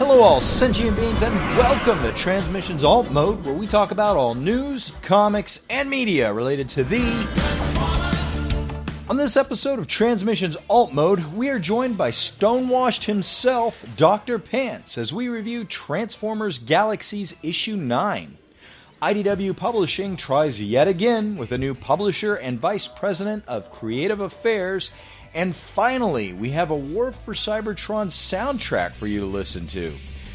Hello all sentient beings and welcome to Transmissions Alt Mode, where we talk about all news, comics, and media related to the... On this episode of Transmissions Alt Mode, we are joined by Stonewashed himself, Dr. Pants, as we review Transformers Galaxies Issue 9. IDW Publishing tries yet again with a new publisher and vice president of creative affairs. And finally, we have a War For Cyberton soundtrack for you to listen to.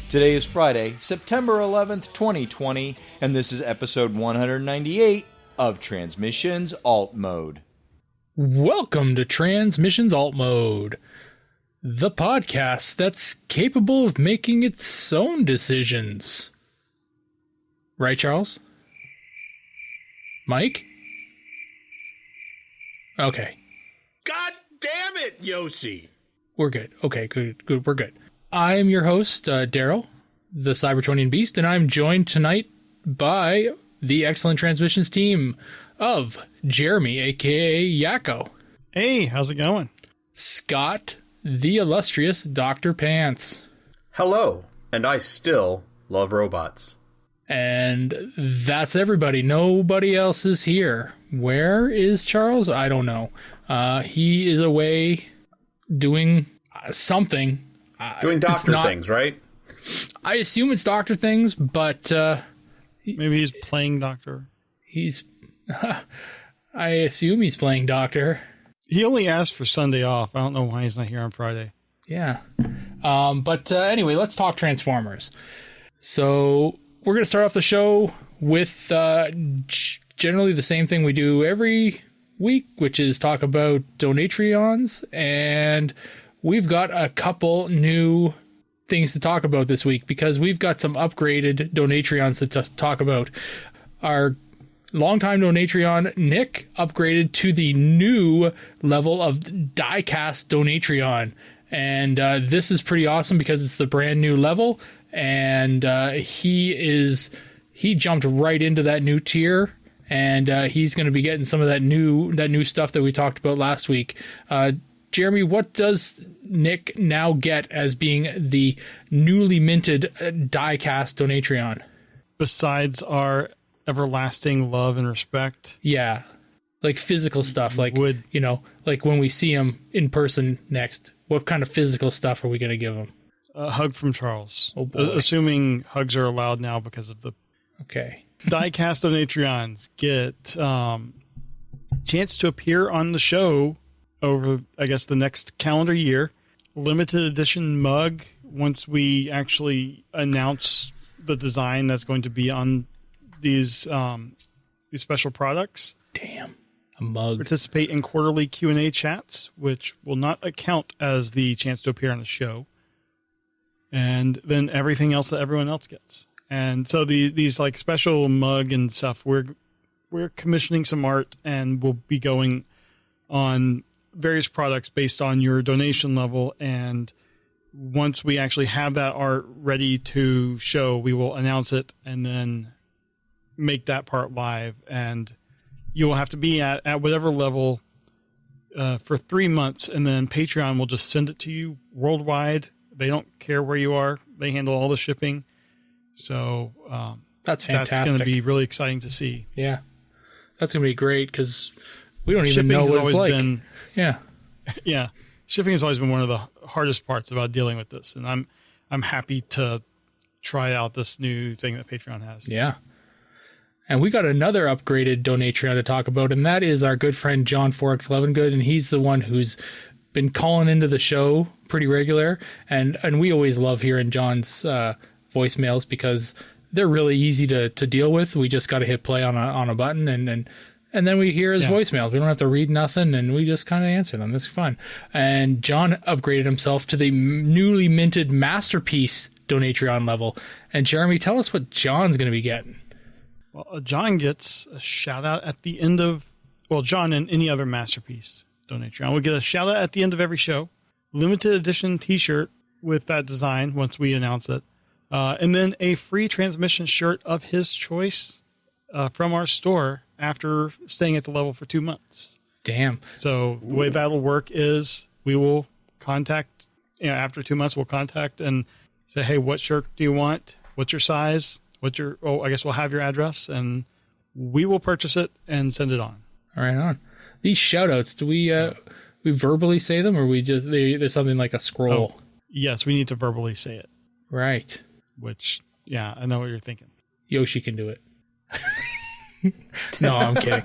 Today is Friday, September 11th, 2020, and this is episode 198 of Transmissions Alt Mode. Welcome to Transmissions Alt Mode, the podcast that's capable of making its own decisions. Right, Charles? Mike? Okay. God damn it, Yoshi! We're good. Okay, good, we're good. I'm your host, Daryl, the Cybertonian Beast, and I'm joined tonight by the excellent Transmissions team of Jeremy, a.k.a. Yakko. Hey, how's it going? Scott, the illustrious Dr. Pants. Hello, and I still love robots. And that's everybody. Nobody else is here. Where is Charles? I don't know. He is away doing something. Doing doctor things, right? I assume it's doctor things, but... maybe he's playing doctor. I assume he's playing doctor. He only asked for Sunday off. I don't know why he's not here on Friday. Yeah. But anyway, let's talk Transformers. So we're going to start off the show with generally the same thing we do every week, which is talk about Donatreons. And we've got a couple new things to talk about this week because we've got some upgraded Donatreons to talk about. Our longtime Donatreon, Nick, upgraded to the new level of die-cast Donatreon. And this is pretty awesome because it's the brand new level. And he jumped right into that new tier. And he's going to be getting some of that new stuff that we talked about last week. Jeremy, what does Nick now get as being the newly minted die-cast Donatreon? Besides our everlasting love and respect? Yeah, like physical stuff. Like, like when we see him in person next, what kind of physical stuff are we going to give him? A hug from Charles. Oh boy. Assuming hugs are allowed now because of the... Okay. Die-cast Donatreons get chance to appear on the show over, I guess, the next calendar year. Limited edition mug once we actually announce the design that's going to be on these special products. Damn, a mug. Participate in quarterly Q&A chats, which will not account as the chance to appear on the show. And then everything else that everyone else gets. And so these like special mug and stuff, we're commissioning some art and we'll be going on various products based on your donation level. And once we actually have that art ready to show, we will announce it and then make that part live. And you will have to be at whatever level for 3 months. And then Patreon will just send it to you worldwide. They don't care where you are. They handle all the shipping. So that's fantastic. That's going to be really exciting to see. Yeah, that's going to be great because we don't even know what it's like. Yeah. Shipping has always been one of the hardest parts about dealing with this, and I'm happy to try out this new thing that Patreon has. Yeah. And we got another upgraded Donatreon to talk about, and that is our good friend John Forex Levengood, and he's the one who's been calling into the show pretty regular, and we always love hearing John's voicemails because they're really easy to deal with. We just got to hit play on a button and then we hear his voicemails. We don't have to read nothing and we just kind of answer them. It's fun. And John upgraded himself to the newly minted Masterpiece Donatreon level. And Jeremy, tell us what John's going to be getting. Well, John gets a shout out at the end of, John and any other Masterpiece Donatreon will get a shout out at the end of every show. Limited edition t-shirt with that design once we announce it. And then a free transmission shirt of his choice from our store after staying at the level for 2 months. Damn. So the way that'll work is we will contact, after 2 months, we'll contact and say, hey, what shirt do you want? What's your size? I guess we'll have your address, and we will purchase it and send it on. All right, on. These shout-outs, do we verbally say them, or we just there's something like a scroll? Oh, yes, we need to verbally say it. Right. Which, yeah, I know what you're thinking. Yoshi can do it. No, I'm kidding.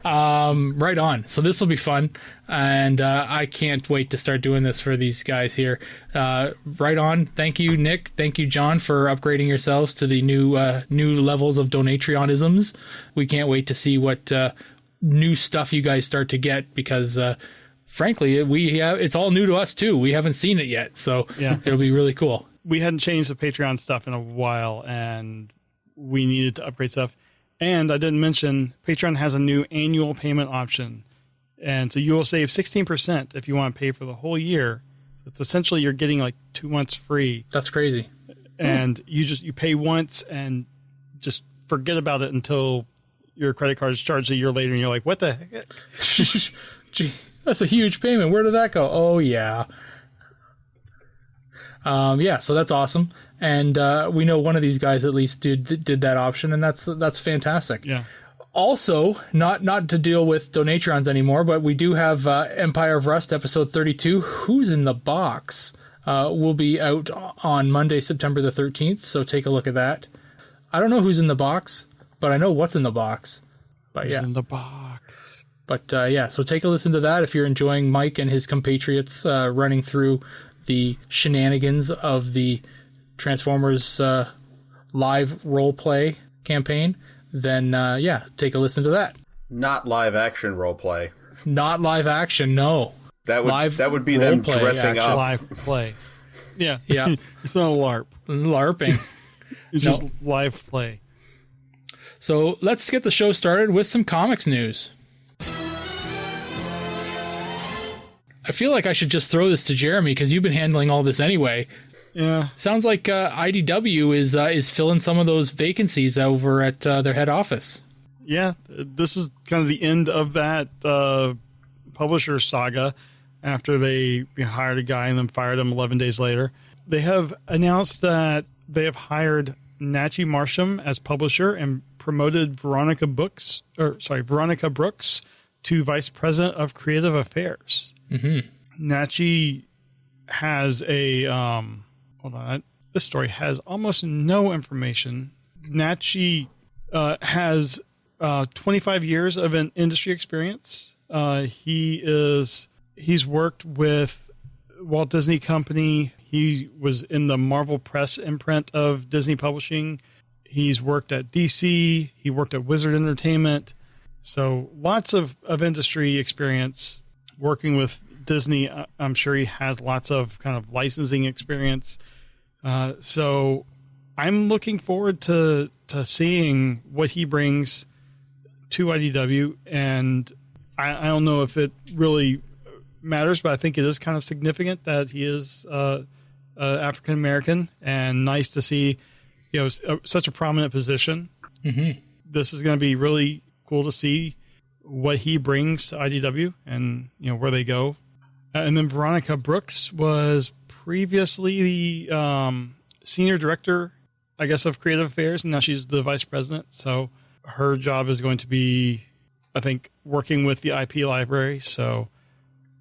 Right on. So this will be fun, and I can't wait to start doing this for these guys here. Right on. Thank you, Nick. Thank you, John, for upgrading yourselves to the new levels of Donatreonisms. We can't wait to see what new stuff you guys start to get, because frankly, it's all new to us too. We haven't seen it yet, so yeah. It'll be really cool. We hadn't changed the Patreon stuff in a while, and we needed to upgrade stuff. And I didn't mention, Patreon has a new annual payment option. And so you will save 16% if you want to pay for the whole year. It's essentially you're getting like 2 months free. That's crazy. And you pay once and just forget about it until your credit card is charged a year later, and you're like, what the heck? Gee, that's a huge payment. Where did that go? Oh, yeah. So that's awesome. And we know one of these guys at least did that option, and that's fantastic. Yeah. Also, not to deal with Donatrons anymore, but we do have Empire of Rust episode 32, Who's in the Box, will be out on Monday, September the 13th, so take a look at that. I don't know who's in the box, but I know what's in the box. But yeah. Who's in the box. But so take a listen to that if you're enjoying Mike and his compatriots running through the shenanigans of the Transformers live roleplay campaign, then take a listen to that. Not live action roleplay. Not live action, no. That would be them dressing up. Live play. Yeah. Yeah. It's not a LARP. LARPing. It's just live play. So let's get the show started with some comics news. I feel like I should just throw this to Jeremy because you've been handling all this anyway. Yeah. Sounds like IDW is filling some of those vacancies over at their head office. Yeah, this is kind of the end of that publisher saga after they hired a guy and then fired him 11 days later. They have announced that they have hired Nachi Marsham as publisher and promoted Veronica Brooks to Vice President of Creative Affairs. Mm-hmm. Nachi has a hold on. This story has almost no information. Nachi has 25 years of an industry experience. He's worked with Walt Disney Company. He was in the Marvel Press imprint of Disney Publishing. He's worked at DC. He worked at Wizard Entertainment. So lots of industry experience working with Disney. I'm sure he has lots of kind of licensing experience. So I'm looking forward to seeing what he brings to IDW. And I don't know if it really matters, but I think it is kind of significant that he is African American, and nice to see, such a prominent position. Mm-hmm. This is going to be really cool to see what he brings to IDW and where they go. And then Veronica Brooks was previously the senior director, I guess, of creative affairs, and now she's the vice president. So her job is going to be, I think, working with the IP library. So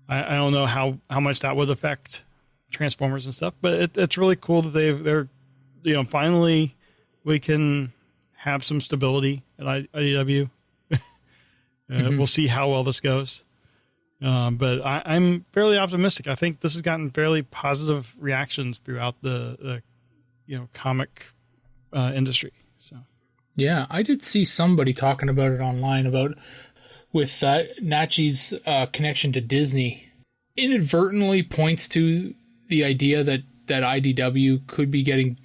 I don't know how much that would affect Transformers and stuff, but it's really cool that they're finally we can have some stability at IDW. We'll see how well this goes. But I'm fairly optimistic. I think this has gotten fairly positive reactions throughout the comic industry. So yeah, I did see somebody talking about it online with Nachi's connection to Disney. Inadvertently points to the idea that IDW could be getting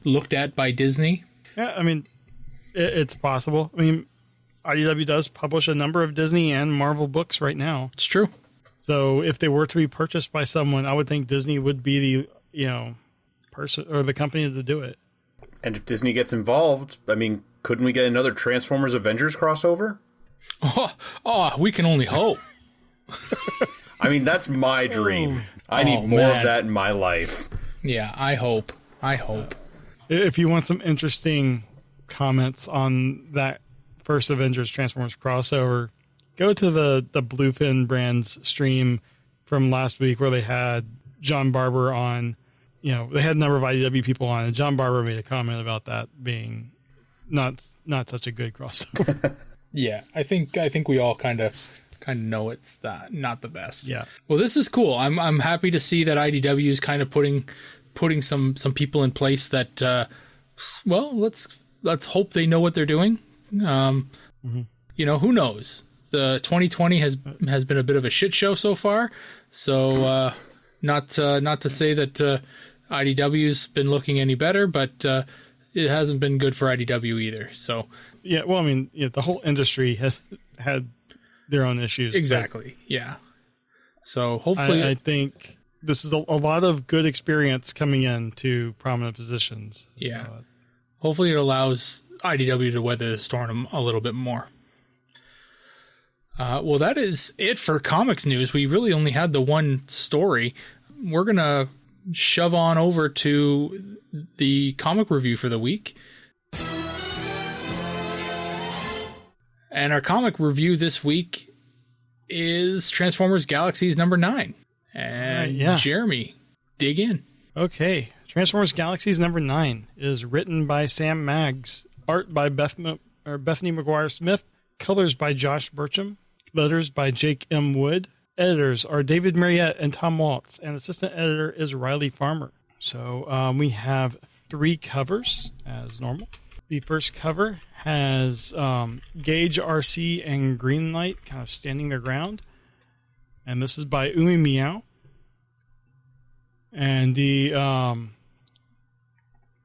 looked at by Disney. Yeah, I mean, it's possible. I mean, IDW does publish a number of Disney and Marvel books right now. It's true. So if they were to be purchased by someone, I would think Disney would be the person or the company to do it. And if Disney gets involved, I mean, couldn't we get another Transformers Avengers crossover? We can only hope. I mean, that's my dream. I need more of that in my life. Yeah, I hope. If you want some interesting comments on that first Avengers Transformers crossover, go to the Bluefin Brands stream from last week where they had John Barber on. They had a number of IDW people on, and John Barber made a comment about that being not such a good crossover. Yeah, I think we all kind of know it's not the best. Yeah. Well, this is cool. I'm happy to see that IDW is kind of putting some people in place that let's hope they know what they're doing. Who knows? The 2020 has been a bit of a shit show so far. So not to say that IDW's been looking any better, but it hasn't been good for IDW either. So yeah, well, I mean, the whole industry has had their own issues. Exactly. Yeah. So hopefully, I think this is a lot of good experience coming into prominent positions. Yeah. So, hopefully it allows IDW to weather the storm a little bit more. Well, that is it for comics news. We really only had the one story. We're going to shove on over to the comic review for the week. And our comic review this week is Transformers Galaxies number 9. And Jeremy, dig in. Okay. Transformers Galaxies number 9 is written by Sam Maggs, art by Bethany McGuire Smith, colors by Josh Burcham, letters by Jake M. Wood. Editors are David Mariette and Tom Waltz, and assistant editor is Riley Farmer. So we have 3 covers as normal. The first cover has Gage, RC, and Greenlight kind of standing their ground. And this is by Umi Meow. And the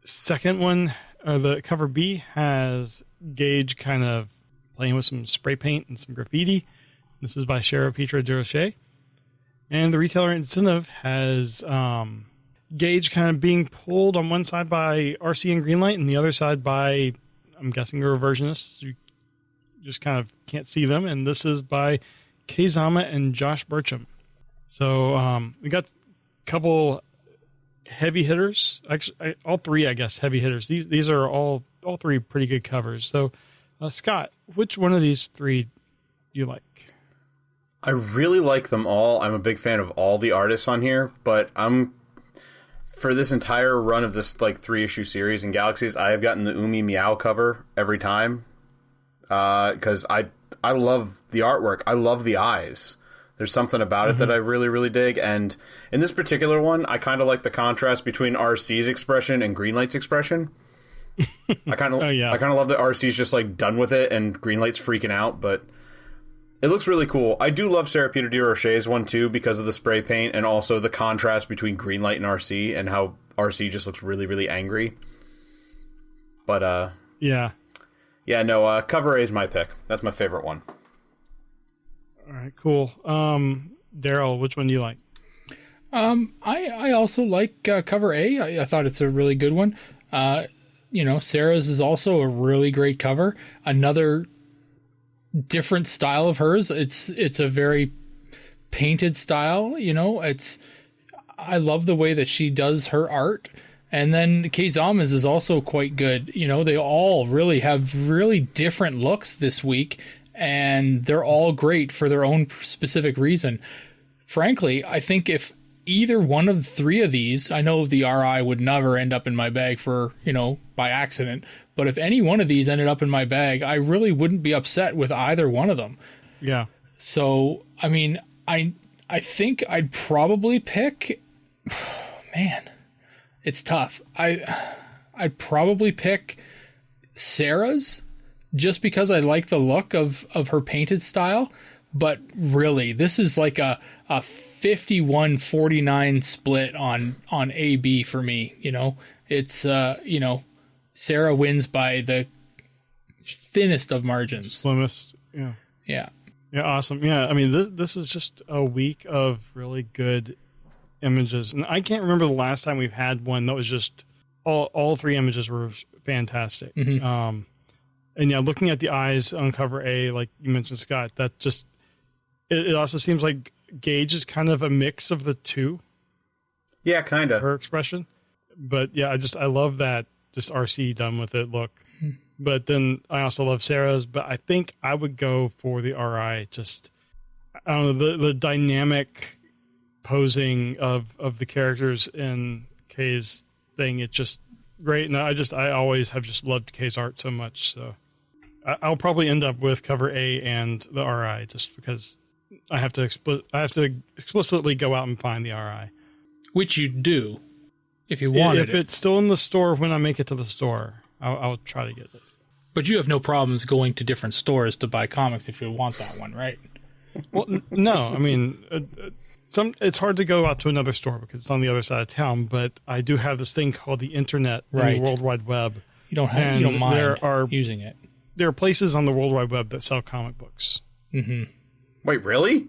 second one, or the cover B, has Gage kind of playing with some spray paint and some graffiti. This is by Shara Petra de Roche. And the retailer incentive has Gage kind of being pulled on one side by RC and Greenlight, and the other side by, I'm guessing, the reversionists. You just kind of can't see them. And this is by Kazama and Josh Burcham. So we got a couple heavy hitters. Actually, all 3, I guess, heavy hitters. These are all 3 pretty good covers. So, Scott, which one of these 3 do you like? I really like them all. I'm a big fan of all the artists on here, but for this entire run of this 3-issue series in Galaxies, I have gotten the Umi Meow cover every time because I love the artwork. I love the eyes. There's something about it that I really, really dig. And in this particular one, I kind of like the contrast between RC's expression and Greenlight's expression. I kind of love that RC's just done with it and Greenlight's freaking out, but it looks really cool. I do love Shara Petra de Roche's one too because of the spray paint and also the contrast between Greenlight and RC and how RC just looks really, really angry. But cover A is my pick. That's my favorite one. All right, cool. Daryl, which one do you like? I also like cover A. I thought it's a really good one. Sarah's is also a really great cover. Another different style of hers. It's a very painted style. I love the way that she does her art. And then Kazama's is also quite good. They all really have really different looks this week. And they're all great for their own specific reason. Frankly, I think if either one of 3 of these, I know the RI would never end up in my bag by accident, but if any one of these ended up in my bag, I really wouldn't be upset with either one of them. Yeah. So, I mean, I think I'd probably pick, man, it's tough. I'd probably pick Sarah's, just because I like the look of her painted style. But really, this is like a 51-49 split on AB for me. It's, Sarah wins by the thinnest of margins. Slimmest. Yeah. Yeah. Yeah. Awesome. Yeah. I mean, this is just a week of really good images. And I can't remember the last time we've had one that was just all 3 images were fantastic. Mm-hmm. And yeah, looking at the eyes on cover A, like you mentioned, Scott, that just, it also seems like Gage is kind of a mix of the 2. Yeah, kind of. her expression. But yeah, I love that just RC done with it look. But then I also love Sarah's, but I think I would go for the RI. Just, I don't know, the dynamic posing of the characters in Kay's thing. It's just great. And I always have just loved Kay's art so much. So I'll probably end up with cover A and the RI just because I have to explicitly go out and find the RI. Which you do if you want it. If it's still in the store when I make it to the store, I'll try to get it. But you have no problems going to different stores to buy comics if you want that one, right? Well, no. I mean, it's hard to go out to another store because it's on the other side of town. But I do have this thing called the Internet and the World Wide Web. You don't mind using it. There are places on the World Wide Web that sell comic books. Mm-hmm. Wait, really?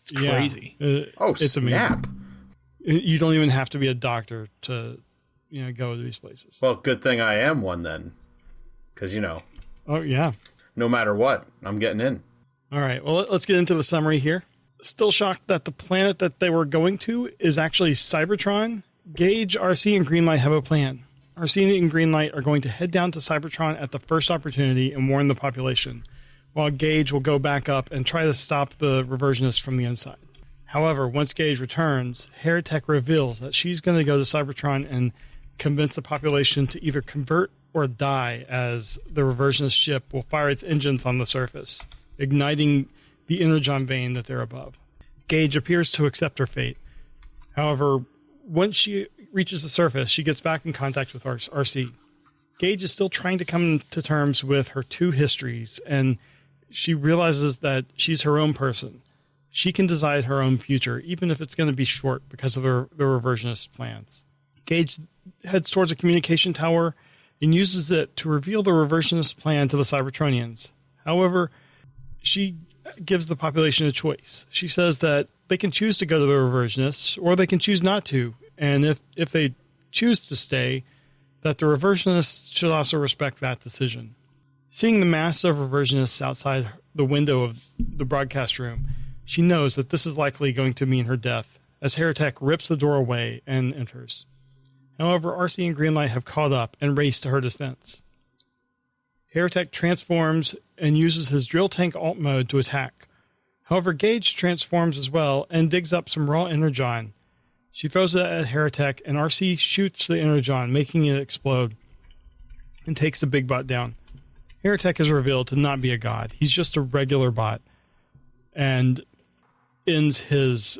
It's crazy. It's snap. amazing. You don't even have to be a doctor to, go to these places. Well, good thing I am one then. Because, Oh, yeah. no matter what, I'm getting in. All right. Well, let's get into the summary here. Still shocked that the planet that they were going to is actually Cybertron. Gage, RC, and Greenlight have a plan. RC and Greenlight are going to head down to Cybertron at the first opportunity and warn the population, while Gage will go back up and try to stop the reversionists from the inside. However, once Gage returns, Heretech reveals that she's going to go to Cybertron and convince the population to either convert or die, as the reversionist ship will fire its engines on the surface, igniting the energon vein that they're above. Gage appears to accept her fate. However, once she reaches the surface, she gets back in contact with RC. Gage is still trying to come to terms with her two histories, and she realizes that she's her own person. She can decide her own future, even if it's going to be short because of the reversionist plans. Gage heads towards a communication tower and uses it to reveal the reversionist plan to the Cybertronians. However, she gives the population a choice. She says that they can choose to go to the reversionists, or they can choose not to. And if they choose to stay, that the reversionists should also respect that decision. Seeing the mass of reversionists outside the window of the broadcast room, she knows that this is likely going to mean her death, as Heretech rips the door away and enters. However, RC and Greenlight have caught up and race to her defense. Heretech transforms and uses his drill tank alt mode to attack. However, Gage transforms as well and digs up some raw energon. She throws it at Heretech, and RC shoots the energon, making it explode, and takes the big bot down. Heretech is revealed to not be a god. He's just a regular bot, and ends his,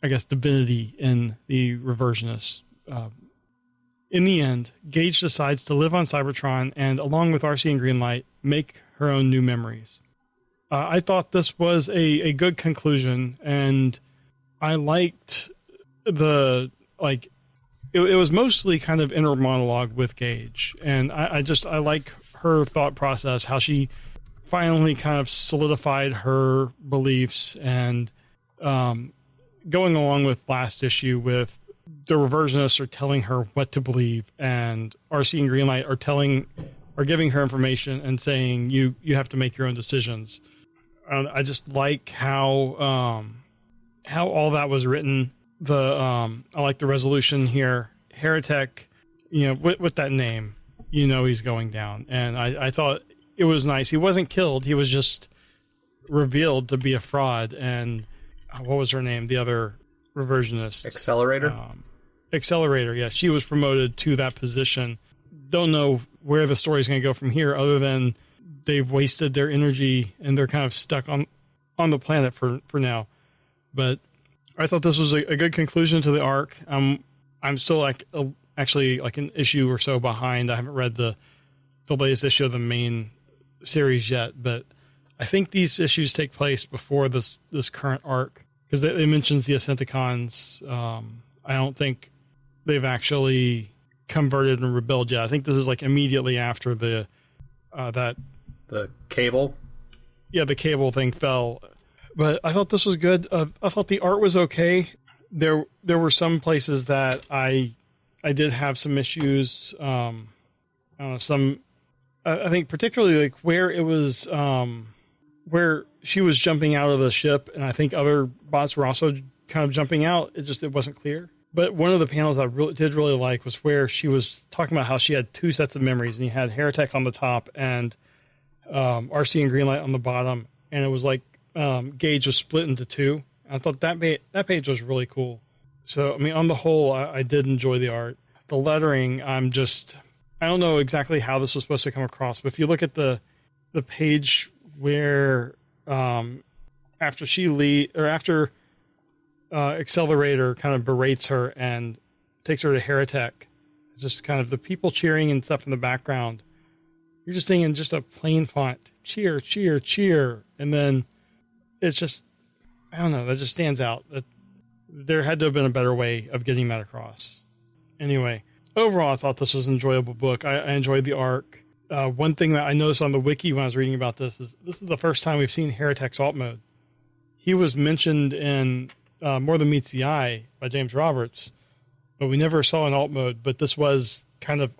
divinity in the reversionist. In the end, Gage decides to live on Cybertron and, along with RC and Greenlight, make her own new memories. I thought this was a good conclusion, and I liked it was mostly kind of inner monologue with Gage, and I like her thought process, how she finally kind of solidified her beliefs, and going along with last issue with the reversionists are telling her what to believe, and RC and Greenlight are giving her information and saying you have to make your own decisions. I just like how all that was written. I like the resolution here. Heretech, with that name, he's going down, and I thought it was nice. He wasn't killed; he was just revealed to be a fraud. And what was her name? The other reversionist, Accelerator. Yeah, she was promoted to that position. Don't know where the story's going to go from here, other than they've wasted their energy and they're kind of stuck on the planet for now. But I thought this was a good conclusion to the arc. I'm still actually an issue or so behind. I haven't read the latest issue of the main series yet, but I think these issues take place before this current arc, because they mentions the Ascenticons. I don't think they've actually converted and rebelled yet. I think this is immediately after the cable. Yeah, the cable thing fell. But I thought this was good. I thought the art was okay. There were some places that I did have some issues. I think particularly where it was where she was jumping out of the ship, and I think other bots were also kind of jumping out. It wasn't clear. But one of the panels I did really like was where she was talking about how she had two sets of memories, and you had Heretech on the top and RC and Greenlight on the bottom, and it was like Gage was split into two. I thought that page was really cool. So, I mean, on the whole, I did enjoy the art. The lettering, I don't know exactly how this was supposed to come across, but if you look at the page where after Accelerator kind of berates her and takes her to Heretech, it's just kind of the people cheering and stuff in the background. You're just seeing in just a plain font, cheer, cheer, cheer. And then it's just, I don't know, that just stands out. There had to have been a better way of getting that across. Anyway, overall, I thought this was an enjoyable book. I enjoyed the arc. One thing that I noticed on the wiki when I was reading about this is the first time we've seen Heretech's alt mode. He was mentioned in More Than Meets the Eye by James Roberts, but we never saw an alt mode. But this was kind of,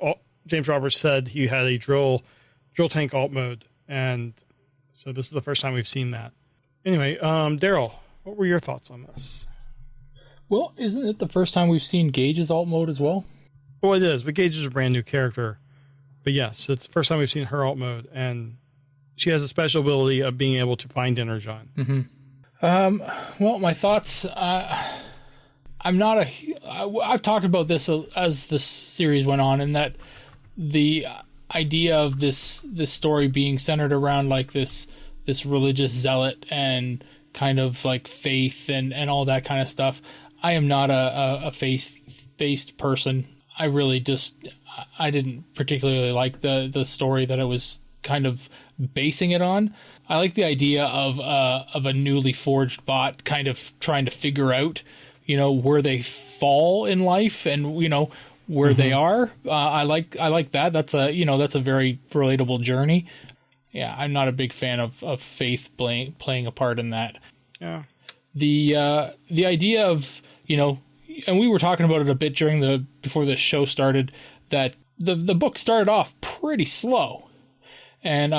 James Roberts said he had a drill tank alt mode, and so this is the first time we've seen that. Anyway, Daryl, what were your thoughts on this? Well, isn't it the first time we've seen Gage's alt mode as well? Well, it is, but Gage is a brand new character. But yes, it's the first time we've seen her alt mode, and she has a special ability of being able to find energon. Mm-hmm. Well, my thoughts. I've talked about this as the series went on, and that the idea of this story being centered around like this religious zealot and kind of like faith and all that kind of stuff. I am not a faith-based person. I really I didn't particularly like the story that it was kind of basing it on. I like the idea of a newly forged bot kind of trying to figure out, where they fall in life and, where they are. I like that. That's a very relatable journey. Yeah, I'm not a big fan of faith playing a part in that. Yeah. The idea of, and we were talking about it a bit before the show started, that the book started off pretty slow. And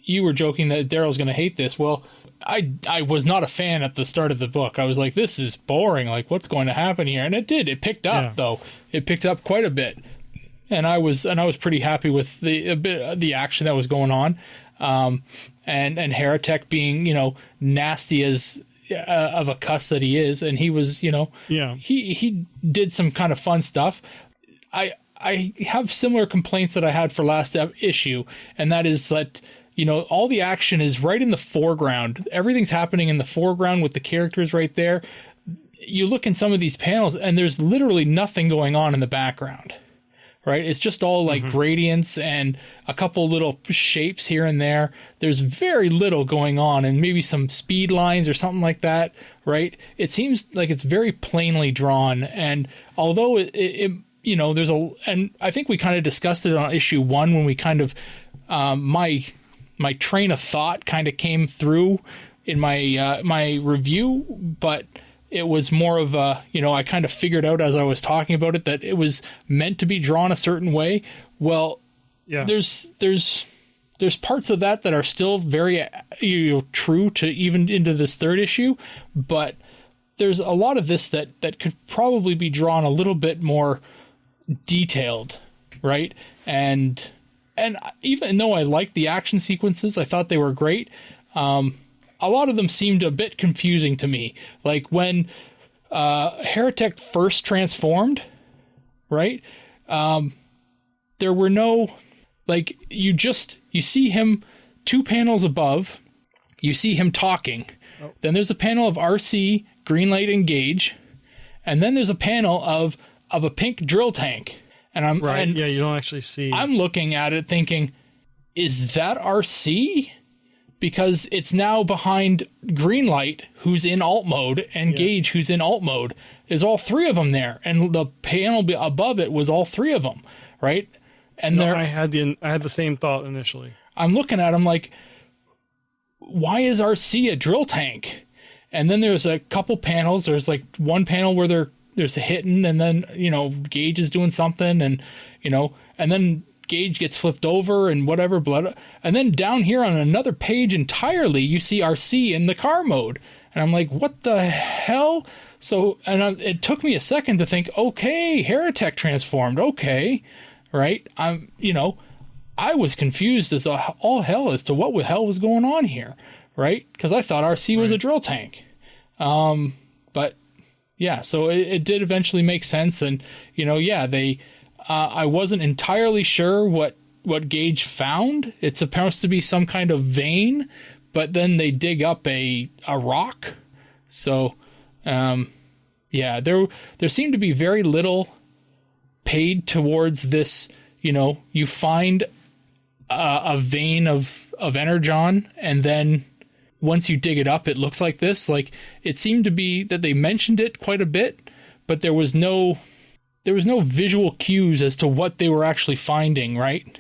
you were joking that Daryl's going to hate this. Well, I was not a fan at the start of the book. I was like, this is boring. Like, what's going to happen here? And it did. It picked up, though. It picked up quite a bit. And I was pretty happy with the action that was going on. And Heretech being, nasty as of a cuss that he is, and he was, he did some kind of fun stuff. I have similar complaints that I had for last issue, and that is that, all the action is right in the foreground. Everything's happening in the foreground with the characters right there. You look in some of these panels, and there's literally nothing going on in the background. Right? It's just all like gradients and a couple little shapes here and there. There's very little going on, and maybe some speed lines or something like that, right? It seems like it's very plainly drawn, and although it and I think we kind of discussed it on issue 1 when we kind of my train of thought kind of came through in my review, but it was more of a, I kind of figured out as I was talking about it that it was meant to be drawn a certain way. Well, yeah. There's parts of that are still very true to even into this third issue, but there's a lot of this that could probably be drawn a little bit more detailed, right? And even though I liked the action sequences, I thought they were great. A lot of them seemed a bit confusing to me. Like when Heretech first transformed, right? There were no, like, you see him 2 panels above, you see him talking. Oh. Then there's a panel of RC, Greenlight, and Gage, and then there's a panel of a pink drill tank. And you don't actually see. I'm looking at it thinking, is that RC? Because it's now behind Greenlight, who's in alt mode, and Gage, who's in alt mode. Is all 3 of them there, and the panel above it was all 3 of them, right? And I had the same thought initially. I'm looking at them like, why is RC a drill tank? And then there's a couple panels. There's like one panel where there's a hitting, and then Gage is doing something, and and then Gage gets flipped over and whatever, and then down here on another page entirely, you see RC in the car mode, and I'm like, what the hell? So, and it took me a second to think, okay, Heretech transformed, okay, right? I was confused as all hell as to what the hell was going on here, right? Because I thought RC was a drill tank. But yeah, so it did eventually make sense. And, I wasn't entirely sure what Gage found. It's supposed to be some kind of vein, but then they dig up a rock. So, there seemed to be very little paid towards this. You find a vein of energon, and then once you dig it up, it looks like this. Like, it seemed to be that they mentioned it quite a bit, but there was no visual cues as to what they were actually finding, right?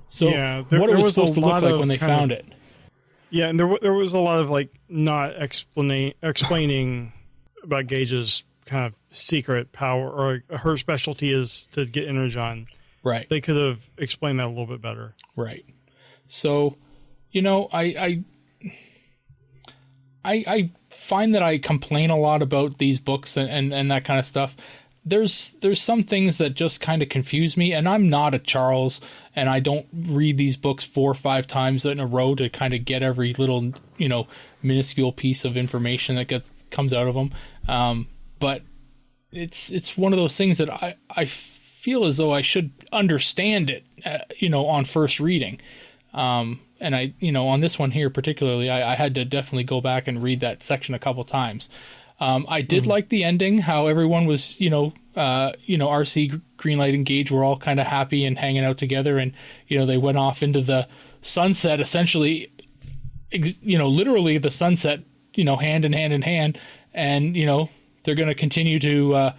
So what it was supposed to look like when they found it. Yeah, and there was a lot of like not explaining about Gage's kind of secret power, or her specialty is to get energon. Right. They could have explained that a little bit better. Right. So, I find that I complain a lot about these books and that kind of stuff. There's some things that just kind of confuse me, and I'm not a Charles, and I don't read these books 4 or 5 times in a row to kind of get every little, minuscule piece of information that comes out of them. But it's one of those things that I feel as though I should understand it, on first reading. And I, on this one here particularly, I had to definitely go back and read that section a couple times. I did like the ending, how everyone was, RC, Greenlight, and Gage were all kind of happy and hanging out together, and, they went off into the sunset, essentially, literally the sunset, hand in hand in hand, and, they're going to continue to,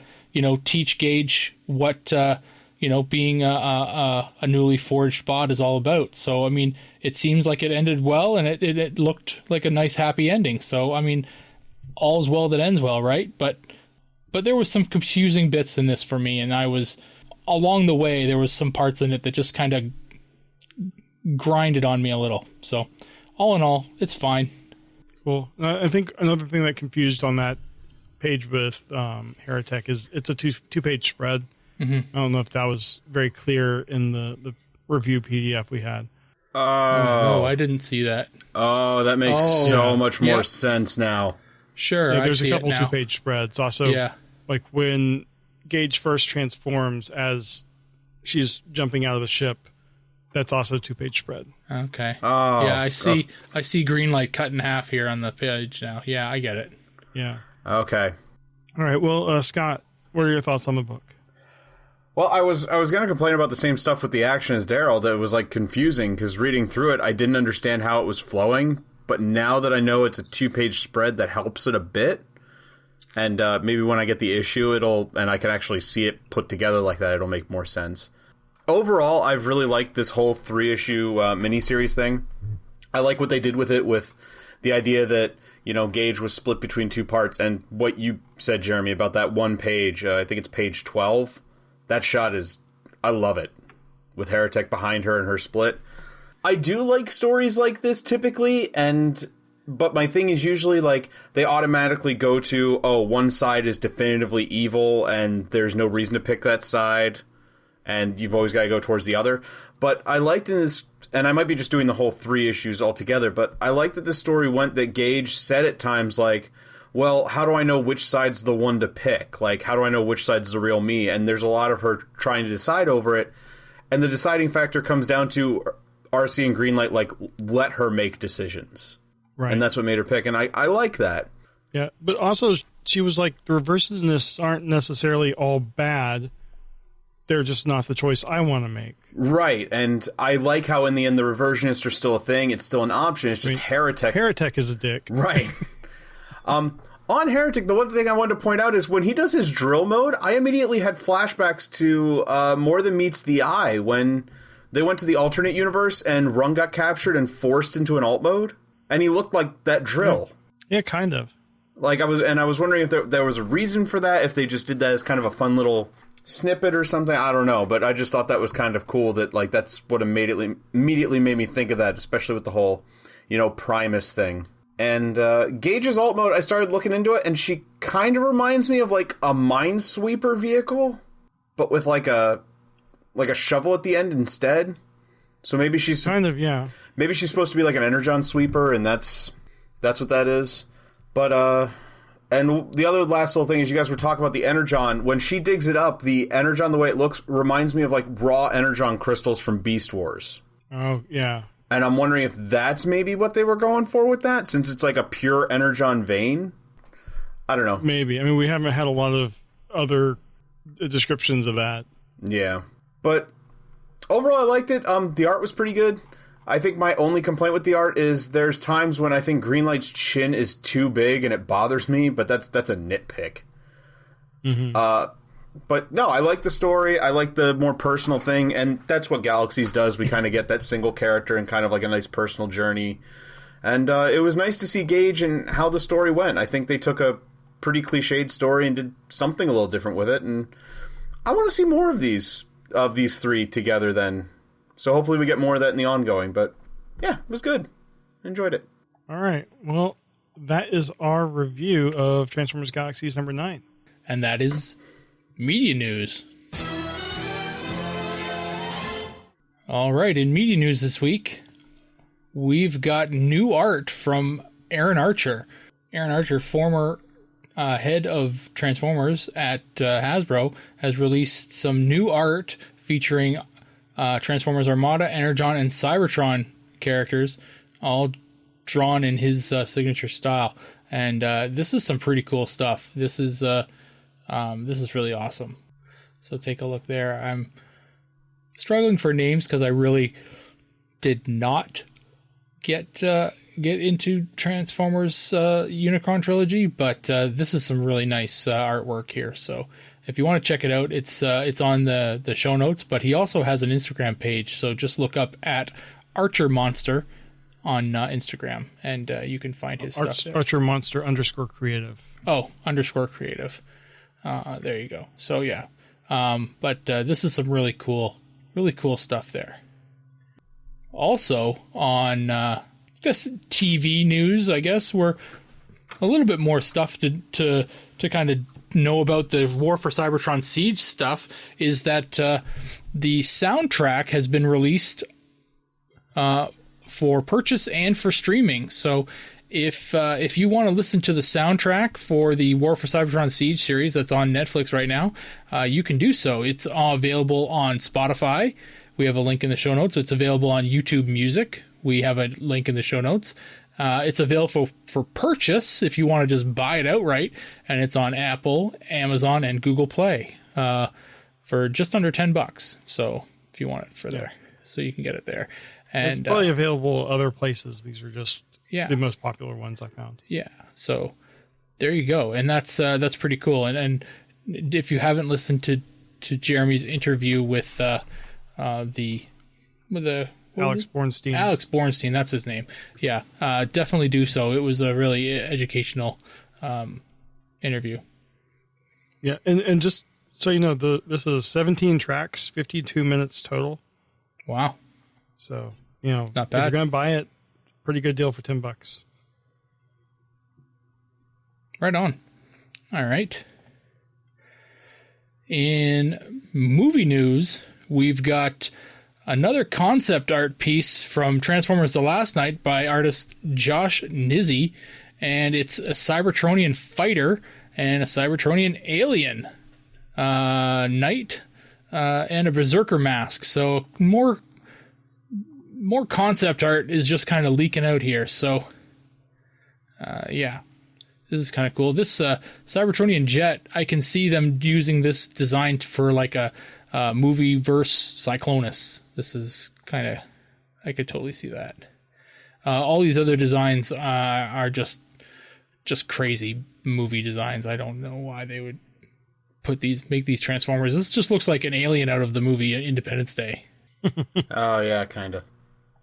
teach Gage what, being a newly forged bot is all about. So, I mean, it seems like it ended well, and it looked like a nice, happy ending. So, I mean, all's well that ends well, right? But there was some confusing bits in this for me, and along the way, there was some parts in it that just kind of grinded on me a little. So, all in all, it's fine. Cool. I think another thing that confused on that page with Heretech is it's a two-page spread. Mm-hmm. I don't know if that was very clear in the review PDF we had. Oh, I didn't see that. Oh, that makes so much more sense now. Sure, yeah, there's a couple two-page spreads. Also, like when Gage first transforms as she's jumping out of the ship, that's also a two-page spread. Okay. Oh, yeah, I see. I see Greenlight cut in half here on the page now. Yeah, I get it. Yeah. Okay. All right. Well, Scott, what are your thoughts on the book? Well, I was going to complain about the same stuff with the action as Daryl, that it was like confusing, because reading through it, I didn't understand how it was flowing. But now that I know it's a two-page spread, that helps it a bit. And maybe when I get the issue, and I can actually see it put together like that, it'll make more sense. Overall, I've really liked this whole 3-issue miniseries thing. I like what they did with it, with the idea that, Gage was split between 2 parts. And what you said, Jeremy, about that one page, I think it's page 12. That shot I love it. With Heretech behind her and her split. I do like stories like this typically, but my thing is usually like they automatically go to, one side is definitively evil and there's no reason to pick that side, and you've always got to go towards the other. But I liked in this, and I might be just doing the whole 3 issues altogether, but I like that this story went that Gage said at times like, well, how do I know which side's the one to pick? Like, how do I know which side's the real me? And there's a lot of her trying to decide over it, and the deciding factor comes down to RC and Greenlight, like, let her make decisions. Right. And that's what made her pick. And I like that. Yeah. But also, she was like, the reversionists aren't necessarily all bad. They're just not the choice I want to make. Right. And I like how in the end, the reversionists are still a thing. It's still an option. It's just Heretech. Heretech is a dick. Right. On Heretic, the one thing I wanted to point out is when he does his drill mode, I immediately had flashbacks to More Than Meets the Eye, when they went to the alternate universe and Rung got captured and forced into an alt mode, and he looked like that drill. Yeah, kind of. Like I was wondering if there was a reason for that, if they just did that as kind of a fun little snippet or something. I don't know, but I just thought that was kind of cool. That like that's what immediately made me think of that, especially with the whole, Primus thing. And Gage's alt mode, I started looking into it, and she kind of reminds me of like a Minesweeper vehicle, but with like a shovel at the end instead. So maybe she's kind of, yeah. Maybe she's supposed to be like an Energon sweeper, and that's what that is. But and the other last little thing is, you guys were talking about the Energon. When she digs it up, the Energon, the way it looks, reminds me of like raw Energon crystals from Beast Wars. Oh yeah. And I'm wondering if that's maybe what they were going for with that, since it's like a pure Energon vein. I don't know. Maybe. I mean, we haven't had a lot of other descriptions of that. Yeah. But overall, I liked it. The art was pretty good. I think my only complaint with the art is there's times when I think Greenlight's chin is too big and it bothers me, but that's a nitpick. Mm-hmm. But no, I like the story. I like the more personal thing, and that's what Galaxies does. We kind of get that single character and kind of like a nice personal journey. And it was nice to see Gage and how the story went. I think they took a pretty cliched story and did something a little different with it, and I want to see more of these three together then. So hopefully we get more of that in the ongoing. But yeah, it was good. Enjoyed it. All right. Well, that is our review of Transformers Galaxies number 9. And that is media news. All right, in media news this week, we've got new art from Aaron Archer. Aaron Archer, former head of Transformers at Hasbro, has released some new art featuring Transformers Armada, Energon, and Cybertron characters, all drawn in his signature style. And this is some pretty cool stuff. This is really awesome. So take a look there. I'm struggling for names because I really did not get into Transformers Unicron trilogy, but this is some really nice artwork here. So if you want to check it out, it's on the show notes. But he also has an Instagram page, so just look up at Archer Monster on Instagram, and you can find his stuff there. Archer Monster _creative. Oh, _creative. There you go. So yeah, but this is some really cool stuff there. Also on just TV news, I guess, we're a little bit more stuff to kind of know about the War for Cybertron Siege stuff. Is that the soundtrack has been released for purchase and for streaming. So if you want to listen to the soundtrack for the War for Cybertron Siege series that's on Netflix right now, you can do so. It's available on Spotify. We have a link in the show notes. It's available on YouTube Music. We have a link in the show notes. It's available for purchase if you want to just buy it outright, and it's on Apple, Amazon, and Google Play for just under $10. So if you want it for there, so you can get it there. And it's probably available other places. These are just the most popular ones I found. Yeah. So there you go. And that's pretty cool. And if you haven't listened to Jeremy's interview with Alex Bornstein. Alex Bornstein, that's his name. Yeah. Definitely do so. It was a really educational interview. Yeah. And just so you know, this is 17 tracks, 52 minutes total. Wow. So, you know, not bad. If you're going to buy it, pretty good deal for $10. Right on. All right. In movie news, we've got another concept art piece from Transformers The Last Night by artist Josh Nizzi, and it's a Cybertronian fighter and a Cybertronian alien knight and a berserker mask. So more concept art is just kind of leaking out here. So yeah, this is kind of cool. This Cybertronian jet, I can see them using this design for like a movie verse Cyclonus. This is kind of, I could totally see that. All these other designs are just crazy movie designs. I don't know why they would make these Transformers. This just looks like an alien out of the movie Independence Day. Oh yeah, kind of.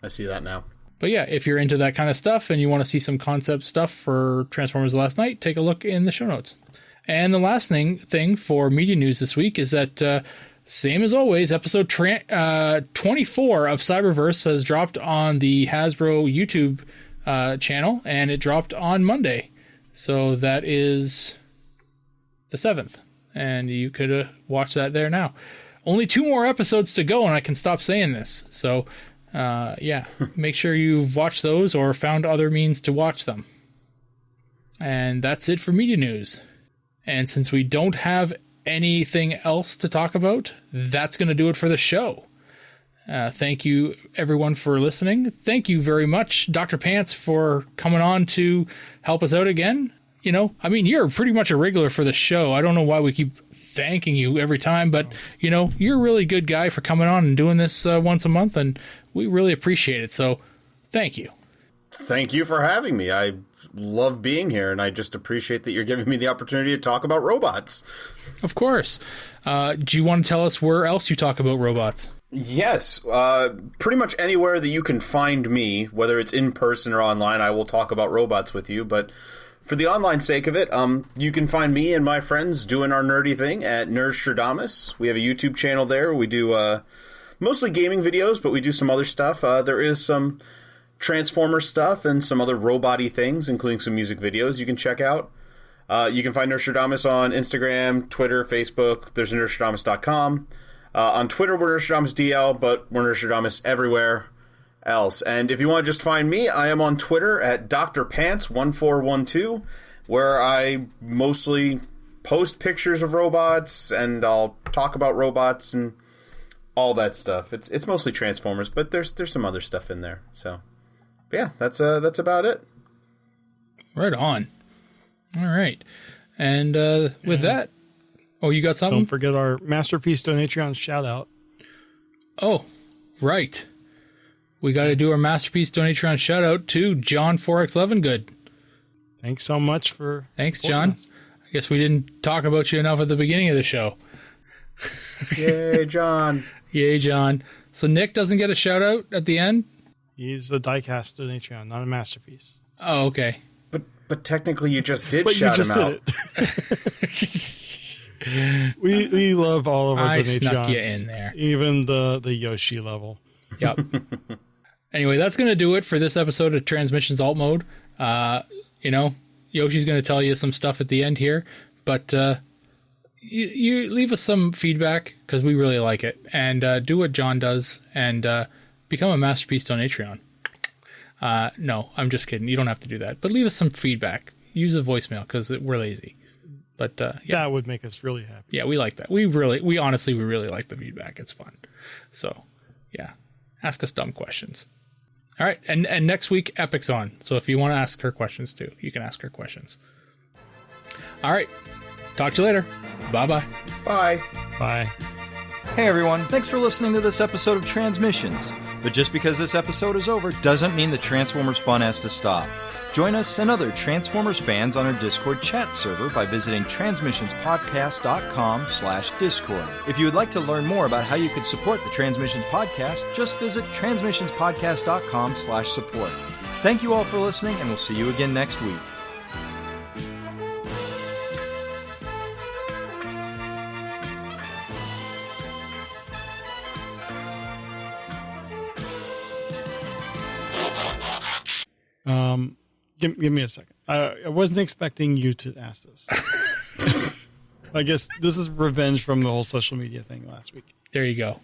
I see that now. But yeah, if you're into that kind of stuff and you want to see some concept stuff for Transformers The Last Night, take a look in the show notes. And the last thing for media news this week is that, same as always, episode 24 of Cyberverse has dropped on the Hasbro YouTube channel, and it dropped on Monday. So that is the 7th, and you could watch that there now. Only 2 more episodes to go, and I can stop saying this. So, yeah, make sure you've watched those or found other means to watch them. And that's it for media news. And since we don't have anything else to talk about, that's going to do it for the show. Thank you, everyone, for listening. Thank you very much, Dr. Pants, for coming on to help us out again. You know, I mean, you're pretty much a regular for the show. I don't know why we keep thanking you every time, but, you know, you're a really good guy for coming on and doing this once a month, and we really appreciate it. So, thank you. Thank you for having me. I love being here, and I just appreciate that you're giving me the opportunity to talk about robots. Of course. Do you want to tell us where else you talk about robots? Yes, pretty much anywhere that you can find me, whether it's in person or online, I will talk about robots with you. But for the online sake of it, you can find me and my friends doing our nerdy thing at Nerdstradamus. We have a YouTube channel there. We do mostly gaming videos, but we do some other stuff. There is some Transformer stuff and some other robot-y things, including some music videos you can check out. You can find Nerdstradamus on Instagram, Twitter, Facebook. There's nerdstradamus.com. On Twitter, we're NerdstradamusDL, but we're Nerdstradamus everywhere else. And if you want to just find me, I am on Twitter at drpants1412, where I mostly post pictures of robots, and I'll talk about robots and all that stuff. It's mostly Transformers, but there's some other stuff in there. So, yeah, that's about it. Right on. All right. And with that, oh, you got something? Don't forget our Masterpiece Donatron shout out. Oh, right. We got to do our Masterpiece Donatron shout out to John 4X11Good. Thanks so much for Thanks, John. us. I guess we didn't talk about you enough at the beginning of the show. Yay, John. Yay, John. So Nick doesn't get a shout out at the end? He's a diecast Donatron, not a Masterpiece. Oh, okay. But technically you just did But shout you just him out. Did it. we love all of our I Donatrons. snuck you in there. Even the Yoshi level. Yep. Anyway, that's going to do it for this episode of Transmissions Alt Mode. You know, Yoshi's going to tell you some stuff at the end here, but you leave us some feedback because we really like it, and do what John does and become a Masterpiece Donatron. No, I'm just kidding. You don't have to do that, but leave us some feedback. Use a voicemail because we're lazy. But yeah, that would make us really happy. Yeah, we like that. We honestly really like the feedback. It's fun. So yeah, ask us dumb questions. All right, and next week Epic's on. So if you want to ask her questions too, you can ask her questions. All right, talk to you later. Bye-bye. Bye. Bye. Hey everyone, thanks for listening to this episode of Transmissions. But just because this episode is over doesn't mean the Transformers fun has to stop. Join us and other Transformers fans on our Discord chat server by visiting transmissionspodcast.com/discord. If you would like to learn more about how you could support the Transmissions Podcast, just visit transmissionspodcast.com/support. Thank you all for listening, and we'll see you again next week. Give me a second. I wasn't expecting you to ask this. I guess this is revenge from the whole social media thing last week. There you go.